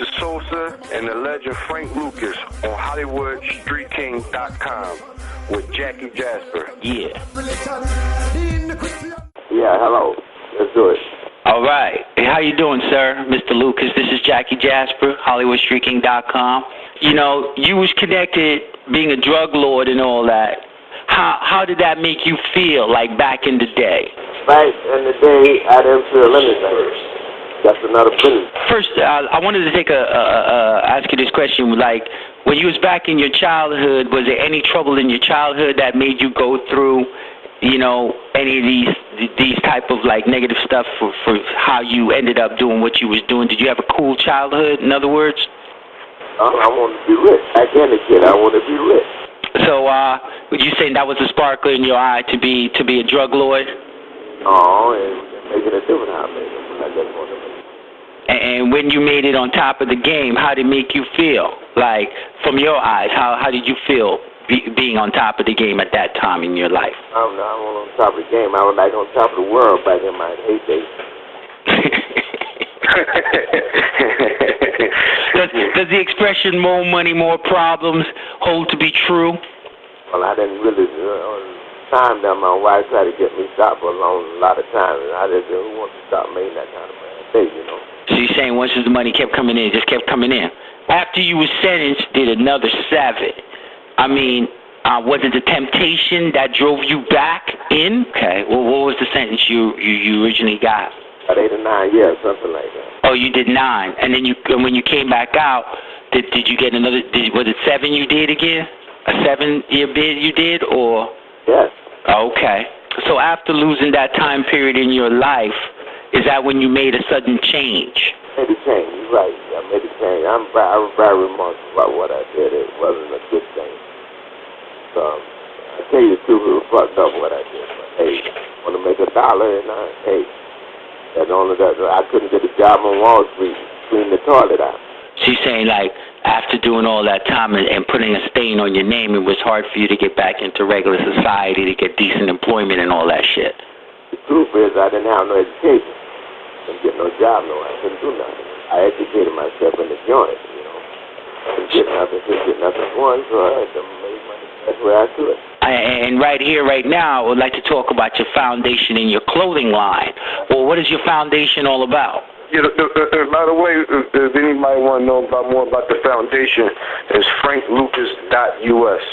is Sosa and the legend Frank Lucas on HollywoodStreetKing.com with Jackie Jasper. Yeah. Yeah, hello. Let's do it. All right. Hey, how you doing, sir? Mr. Lucas, this is Jackie Jasper, HollywoodStreetKing.com. You know, you was connected being a drug lord and all that. How did that make you feel, like, back in the day? Back in the day, I didn't feel anything. That's another business. First, I wanted to ask you this question. Like, when you was back in your childhood, was there any trouble in your childhood that made you go through, you know, any of these type of, like, negative stuff for how you ended up doing what you was doing? Did you have a cool childhood, in other words? I want to be rich. Back then, kid, I want to be rich. So, would you say that was a sparkler in your eye to be a drug lord? Oh, and making a difference out there. I just want to make. And when you made it on top of the game, how did it make you feel? Like, from your eyes, how did you feel being on top of the game at that time in your life? I'm on top of the game. I was like on top of the world back in my heyday. Does the expression "more money, more problems" hold to be true? Well, I didn't really time that my wife tried to get me stopped for a lot of times, and I just didn't want to stop making that kind of thing, you know. So you're saying once the money kept coming in, it just kept coming in. After you were sentenced, did another 7. I mean, was it the temptation that drove you back in? Okay. Well, what was the sentence you originally got? About 8 or 9 years, something like that. Oh, you did 9, and then when you came back out, did you get another? Was it 7 you did again? A 7-year bid you did, or? Yes. Okay. So after losing that time period in your life, is that when you made a sudden change? Made a change, you're right. I made a change. I was very remorseful about what I did. It wasn't a good thing. So, I tell you the truth, it was fucked up what I did. But, hey, I want to make $1, and I couldn't get a job on Wall Street, clean the toilet out. She's saying, like, after doing all that time and putting a stain on your name, it was hard for you to get back into regular society, to get decent employment and all that shit. The truth is, I didn't have no education. Couldn't get no job, I couldn't do nothing. I educated myself in the joint, you know. Couldn't get nothing going, so I had to make money that's where I could. And right here, right now, I would like to talk about your foundation and your clothing line. Well, what is your foundation all about? Yeah, by the way, if anybody want to know more about the foundation, it's franklucas.us.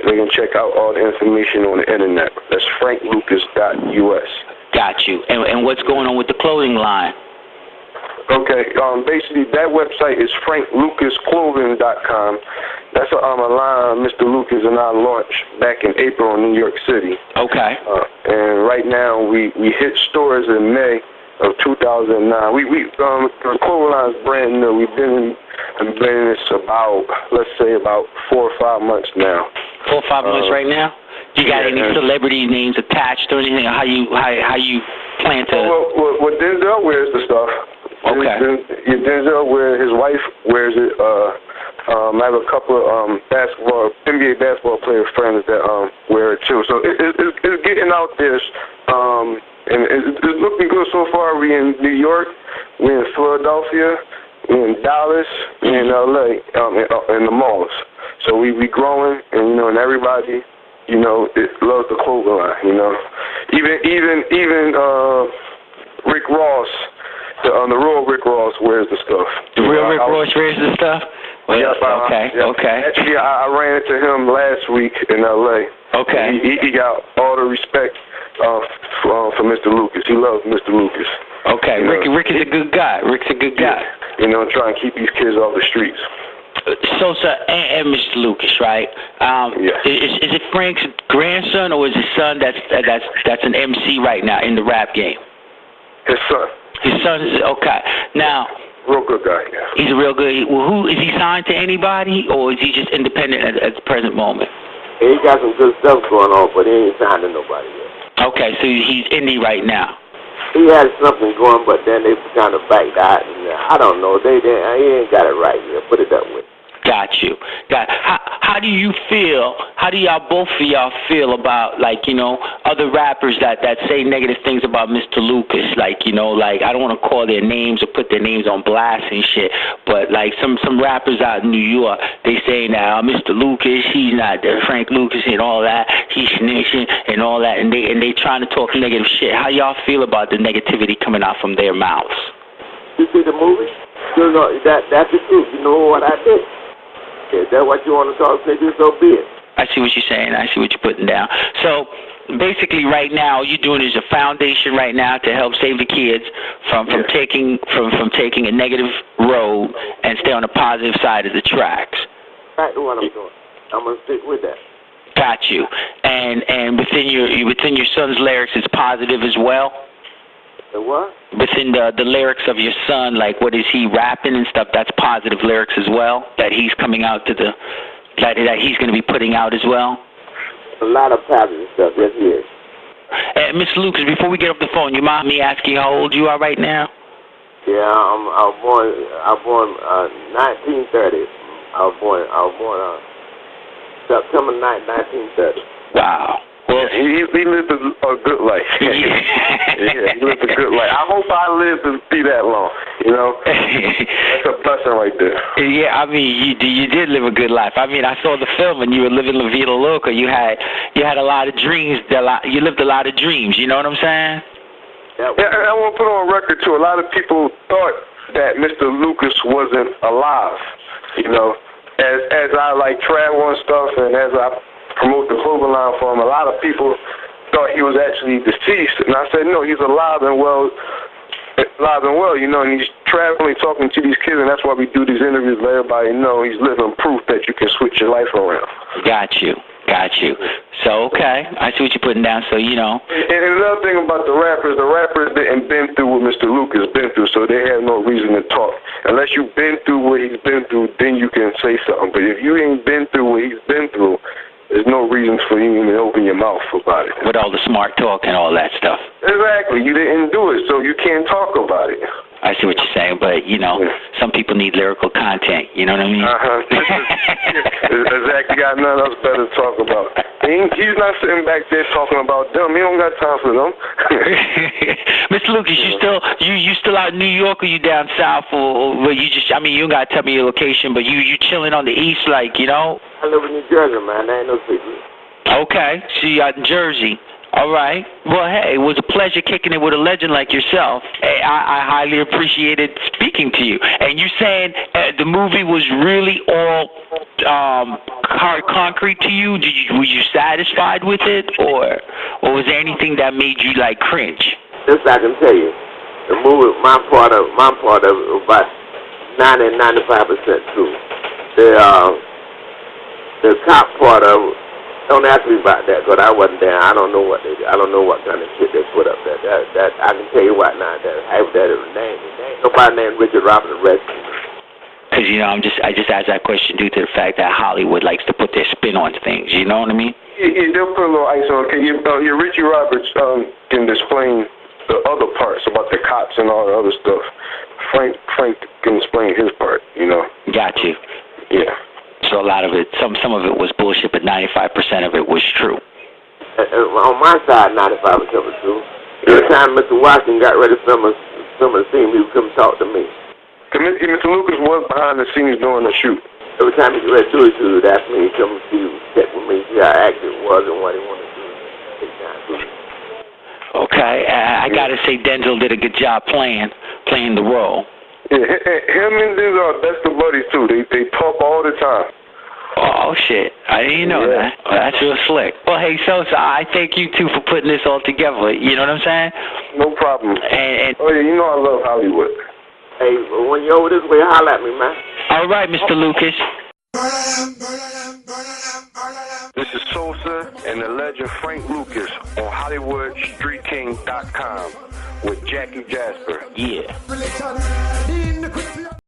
They can check out all the information on the internet. That's franklucas.us. Got you. And what's going on with the clothing line? Okay, basically that website is franklucasclothing.com. That's a line Mr. Lucas and I launched back in April in New York City. Okay. And right now we hit stores in May of 2009. The clothing line's brand new. We've been in business about 4 or 5 months now. 4 or 5 months right now? You got any celebrity names attached or anything? How you plan to? Well, Denzel wears the stuff. Okay. Denzel wears. His wife wears it. I have a couple of NBA basketball player friends that wear it too. So it's getting out there. And it's looking good so far. We in New York, we in Philadelphia, we in Dallas, we in LA, in the malls. So we growing, and and everybody, it loves the clothing line. Even Rick Ross, the real Rick Ross wears the stuff. The real Rick Ross wears the stuff. Well, yes, okay. Actually, I ran into him last week in LA. Okay. He got all the respect for Mr. Lucas. He loves Mr. Lucas. Okay, Rick is a good guy. Rick's a good guy. Trying to keep these kids off the streets. Sosa and Mr. Lucas, right? Is it Frank's grandson or is his son that's an MC right now in the rap game? His son. His son is okay. Now, real good guy. Yeah. He's a real good. Well, who is he signed to anybody or is he just independent at the present moment? He got some good stuff going on, but he ain't signed to nobody yet. Okay, so he's indie right now. He has something going, but then they kind of backed out, and I don't know. He ain't got it right yet. Put it that way. Got you. How do you feel? How do y'all both of y'all feel about other rappers that say negative things about Mr. Lucas? Like I don't want to call their names or put their names on blast and shit, but like some rappers out in New York, they say now Mr. Lucas, he's not the Frank Lucas and all that. He's snitching and all that, and they trying to talk negative shit. How y'all feel about the negativity coming out from their mouths? You see the movie? You know that's the truth. You know what I did. Is that what you want to talk to? So be it. I see what you're saying. I see what you're putting down. So basically, right now, all you're doing is a foundation right now to help save the kids from taking a negative road and stay on the positive side of the tracks. That's what I'm doing. I'm gonna stick with that. Got you. And within your son's lyrics, it's positive as well. The what? Within the lyrics of your son, like what is he rapping and stuff, that's positive lyrics as well, that he's coming out to that he's going to be putting out as well? A lot of positive stuff, yes he is. And Mr. Lucas, before we get off the phone, you mind me asking how old you are right now? Yeah, I was born 1930. I was born September 9th, 1930. Wow. Well, he lived a good life. Yeah, he lived a good life. I hope I live to see that long. That's a blessing right there. Yeah, I mean, you did live a good life. I mean, I saw the film and you were living La Vida Loca. You had a lot of dreams. You lived a lot of dreams. You know what I'm saying? Yeah, and I want to put on record too. A lot of people thought that Mr. Lucas wasn't alive. As I travel and stuff, and as I promote the clothing line for him, a lot of people thought he was actually deceased, and I said no, he's alive and well, and he's traveling, talking to these kids, and that's why we do these interviews, let everybody know he's living proof that you can switch your life around. Got you. So, okay, I see what you're putting down, so And another thing about the rappers didn't been through what Mr. Lucas been through, so they have no reason to talk. Unless you've been through what he's been through, then you can say something, but if you ain't been through what he's been through, there's no reason for you to even open your mouth about it. With all the smart talk and all that stuff. Exactly. You didn't do it, so you can't talk about it. I see what you're saying, but, some people need lyrical content. You know what I mean? Exactly. Got nothing else better to talk about. He's not sitting back there talking about them. He don't got time for them. Mr. Lucas, you still out in New York, or you down south, or you just? I mean, you don't gotta tell me your location, but you chilling on the east, I live in New Jersey, man. That ain't no secret. Okay, so you out in Jersey. All right. Well, hey, it was a pleasure kicking it with a legend like yourself. Hey, I highly appreciated speaking to you. And you're saying the movie was really all hard concrete to you? Were you satisfied with it, or was there anything that made you cringe? This I can tell you. The movie, my part of it was about 90-95% true. The cop part of it. Don't ask me about that, because I wasn't there. I don't know what kind of shit they put up there. That I can tell you what now. That is a name. There ain't nobody named Richard Robinson arrested. Because I just asked that question due to the fact that Hollywood likes to put their spin on things. You know what I mean? Yeah, they'll put a little ice on it. Your Richie Roberts can explain the other parts about the cops and all the other stuff. Frank can explain his part. Got you. Yeah. So a lot of it, some of it was bullshit, but 95% of it was true. On my side, 95% was true. Every time Mr. Washington got ready to film a scene, he would come talk to me. Mr. Lucas was behind the scenes doing the shoot. Every time he got ready to do it, he would ask me to come see you, check with me, see how active it was and what he wanted to do. Okay, I gotta say Denzel did a good job playing the role. Yeah, him and Denzel, that's the buddies too. They talk all the time. Oh, shit. I didn't know that. Well, that's real slick. Well, hey, Sosa, I thank you, too, for putting this all together. You know what I'm saying? No problem. And oh, yeah, I love Hollywood. Hey, when you're over this way, holler at me, man. All right, Mr. Lucas. This is Sosa and the legend Frank Lucas on HollywoodStreetKing.com with Jackie Jasper. Yeah.